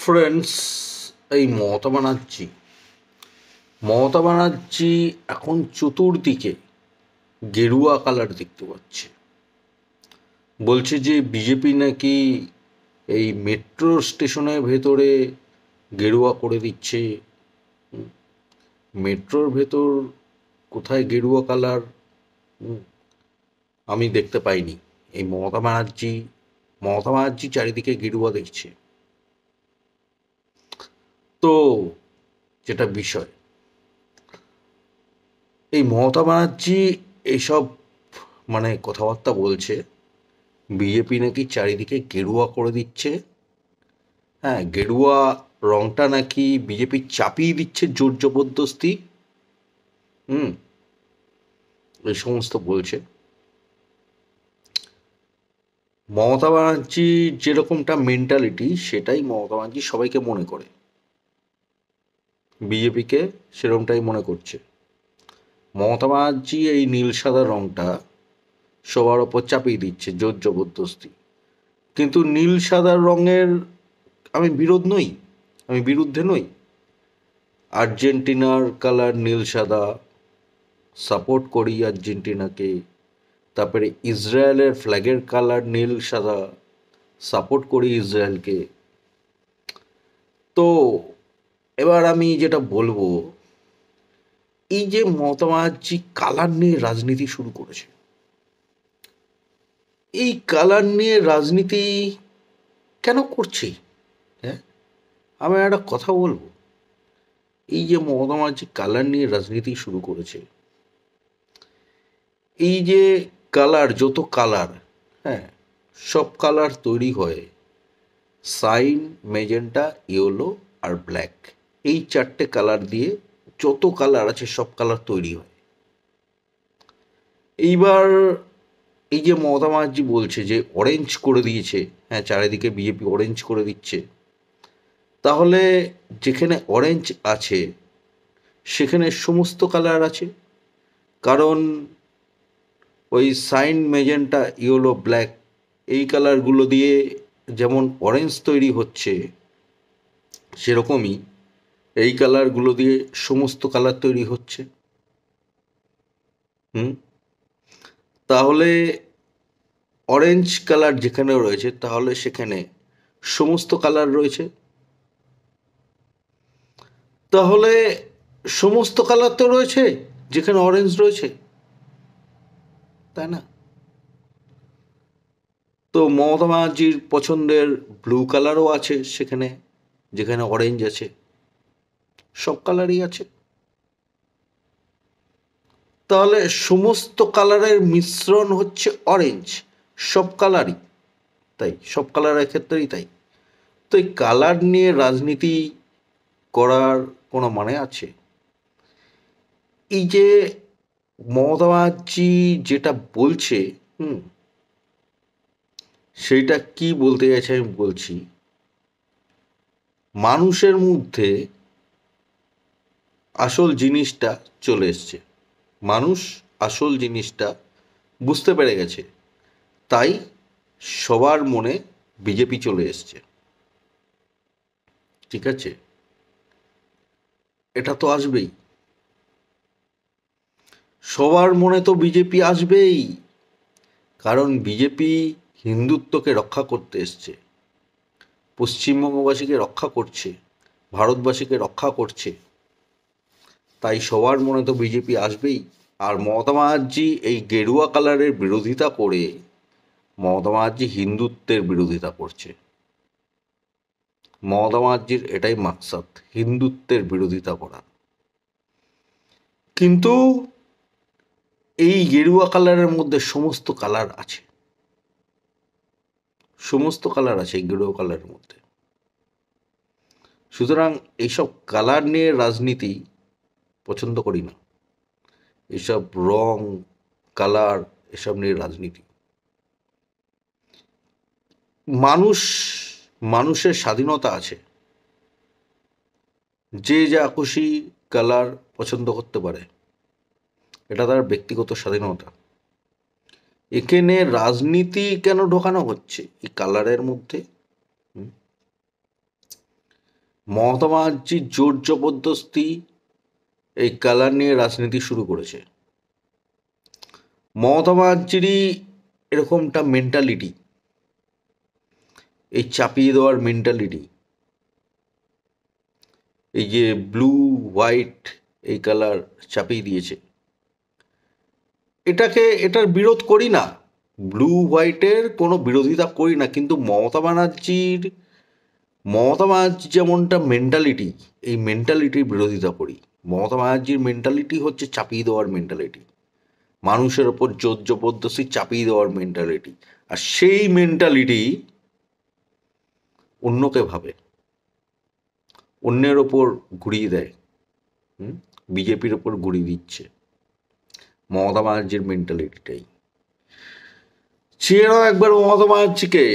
Friends, এই মমতা ব্যানার্জি এখন চতুর্দিকে গেরুয়া কালার দেখতে পাচ্ছে। বলছে যে বিজেপি নাকি এই মেট্রো স্টেশনের ভেতরে গেরুয়া করে দিচ্ছে। মেট্রোর ভেতর কোথায় গেরুয়া কালার আমি দেখতে পাইনি। এই মমতা ব্যানার্জি চারিদিকে গেরুয়া দেখছে। তো যেটা বিষয়, এই মমতা ব্যানার্জি এইসব কথাবার্তা বলছে, বিজেপি নাকি চারিদিকে গেরুয়া করে দিচ্ছে। হ্যাঁ, গেরুয়া রংটা নাকি বিজেপি চাপিয়ে দিচ্ছে জোর জবরদস্তি। হুম এই সমস্ত বলছে। মমতা ব্যানার্জি যেরকমটা মেন্টালিটি, সেটাই মমতা ব্যানার্জি সবাইকে মনে করে, বিজেপিকে সেরকমটাই মনে করছে। মমতা ব্যানার্জি এই নীল সাদা রংটা সবার ওপর চাপিয়ে দিচ্ছে জোর জবরদস্তি। কিন্তু নীল সাদা রঙের আমি বিরুদ্ধে নই। আর্জেন্টিনার কালার নীল সাদা, সাপোর্ট করি আর্জেন্টিনাকে। তারপরে ইসরায়েলের ফ্ল্যাগের কালার নীল সাদা, সাপোর্ট করি ইসরায়েলকে। তো এবার আমি যেটা বলবো, এই যে মমতা ব্যানার্জি কালার নিয়ে রাজনীতি শুরু করেছে, এই কালার নিয়ে রাজনীতি কেন করছে? হ্যাঁ, আমি একটা কথা বলবো, এই যে মমতা ব্যানার্জি কালার নিয়ে রাজনীতি শুরু করেছে, এই যে যত কালার, হ্যাঁ, সব কালার তৈরি হয় সাইন, মেজেন্টা, ইয়েলো আর ব্ল্যাক। এই চারটে কালার দিয়ে যত কালার আছে সব কালার তৈরি হয়। এইবার এই যে মমতা ব্যানার্জি বলছে যে অরেঞ্জ করে দিয়েছে, হ্যাঁ, চারিদিকে বিজেপি অরেঞ্জ করে দিচ্ছে, তাহলে যেখানে অরেঞ্জ আছে সেখানে সমস্ত কালার আছে। কারণ ওই সাইন, মেজেন্টা, ইয়েলো, ব্ল্যাক এই কালারগুলো দিয়ে যেমন অরেঞ্জ তৈরি হচ্ছে, সেরকমই এই কালারগুলো দিয়ে সমস্ত কালার তৈরি হচ্ছে। হুম তাহলে অরেঞ্জ কালার যেখানে রয়েছে, তাহলে সেখানে সমস্ত কালার রয়েছে। তাহলে সমস্ত কালার তো রয়েছে যেখানে অরেঞ্জ রয়েছে, তাই না? তো মমতা ব্যানার্জির পছন্দের ব্লু কালারও আছে সেখানে, যেখানে অরেঞ্জ আছে। সব কালারই আছে। তাহলে সমস্ত কালারের মিশ্রণ হচ্ছে অরেঞ্জ, সব কালারই তাই, সব কালারের ক্ষেত্রেই তাই। তো এই কালার নিয়ে রাজনীতি করার কোনো মানে আছে? এই যে মমতা ব্যানার্জি যেটা বলছে, হুম সেইটা কি বলতে গেছে আমি বলছি। মানুষের মধ্যে আসল জিনিসটা চলে এসছে, মানুষ আসল জিনিসটা বুঝতে পেরে গেছে, তাই সবার মনে বিজেপি চলে এসছে। ঠিক আছে, এটা তো আসবেই, সবার মনে তো বিজেপি আসবেই। কারণ বিজেপি হিন্দুত্বকে রক্ষা করতে এসছে, পশ্চিমবঙ্গবাসীকে রক্ষা করছে, ভারতবাসীকে রক্ষা করছে, তাই সবার মনে তো বিজেপি আসবেই। আর মমতা ব্যানার্জি এই গেরুয়া কালারের বিরোধিতা করে, মমতা ব্যানার্জি হিন্দুত্বের বিরোধিতা করছে। মমতা ব্যানার্জির এটাই মাকসাদ, হিন্দুত্বের বিরোধিতা করা। কিন্তু এই গেরুয়া কালারের মধ্যে সমস্ত কালার আছে, সমস্ত কালার আছে এই গেরুয়া কালারের মধ্যে। সুতরাং এইসব কালার নিয়ে রাজনীতি পছন্দ করি না। এসব রং, কালার, এসব নিয়ে রাজনীতি। মানুষ, মানুষের স্বাধীনতা আছে, যে যা খুশি কালার পছন্দ করতে পারে, এটা তার ব্যক্তিগত স্বাধীনতা। এখানে রাজনীতি কেন ঢোকানো হচ্ছে এই কালারের মধ্যে? মমতা ব্যানার্জি জোর জবরদস্তি এই কালার নিয়ে রাজনীতি শুরু করেছে। মমতা ব্যানার্জিরই এরকমটা মেন্টালিটি, এই চাপিয়ে দেওয়ার মেন্টালিটি, এই যে ব্লু হোয়াইট এই কালার চাপিয়ে দিয়েছে, এটার বিরোধ করি না, ব্লু হোয়াইটের কোনো বিরোধিতা করি না, কিন্তু মমতা ব্যানার্জি যেমনটা মেন্টালিটি, এই মেন্টালিটির বিরোধিতা করি। মমতা ব্যানার্জির মেন্টালিটি হচ্ছে চাপিয়ে দেওয়ার মেন্টালিটি, মানুষের ওপর জোর জবরদস্তি চাপিয়ে দেওয়ার মেন্টালিটি, আর সেই মেন্টালিটি অন্যকে ভাবে, অন্যের ওপর ঘুরিয়ে দেয়, বিজেপির ওপর ঘুরিয়ে দিচ্ছে মমতা ব্যানার্জির মেন্টালিটিটাই। চেনো একবার মমতা ব্যানার্জিকে।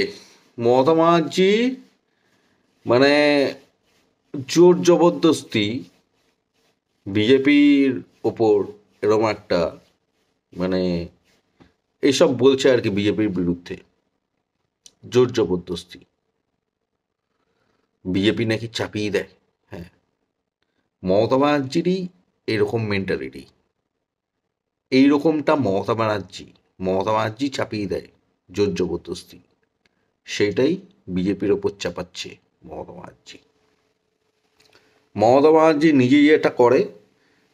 মমতা ব্যানার্জি মানে জোর জবরদস্তি বিজেপির ওপর এরকম একটা মানে এইসব বলছে আর কি, বিজেপির বিরুদ্ধে জোর জবরদস্তি বিজেপি নাকি চাপিয়ে দেয়। হ্যাঁ, মমতা ব্যানার্জিরই এরকম মেন্টালিটি, এইরকমটা মমতা ব্যানার্জি চাপিয়ে দেয় জোর জবরদস্তি, সেইটাই বিজেপির ওপর চাপাচ্ছে মমতা ব্যানার্জি নিজে যেটা করে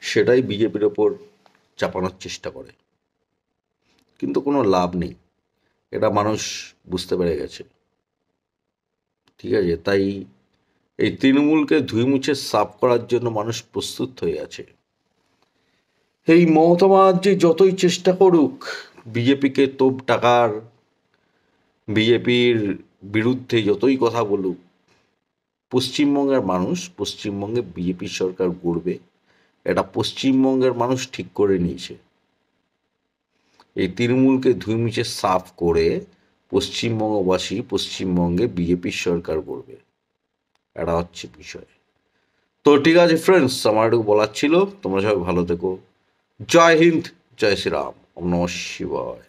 সেটাই বিজেপির ওপর চাপানোর চেষ্টা করে, কিন্তু কোনো লাভ নেই, এটা মানুষ বুঝতে পেরে গেছে। ঠিক আছে, তাই এই তৃণমূলকে ধুয়ে মুছে সাফ করার জন্য মানুষ প্রস্তুত হয়ে আছে। এই মমতা ব্যানার্জি যতই চেষ্টা করুক বিজেপিকে তোপ টাকার, বিজেপির বিরুদ্ধে যতই কথা বলুক, পশ্চিমবঙ্গের মানুষ পশ্চিমবঙ্গে বিজেপি সরকার গড়বে, এটা পশ্চিমবঙ্গের মানুষ ঠিক করে নিয়েছে। এই তৃণমূলকে ধুয়ে মুছে সাফ করে পশ্চিমবঙ্গবাসী পশ্চিমবঙ্গে বিজেপির সরকার গড়বে, এটা হচ্ছে বিষয়। তো ঠিক আছে ফ্রেন্ডস, আমার একটু বলার ছিল। তোমরা সবাই ভালো থেকো। জয় হিন্দ, জয় শ্রীরাম, ওম নমঃ শিবায়।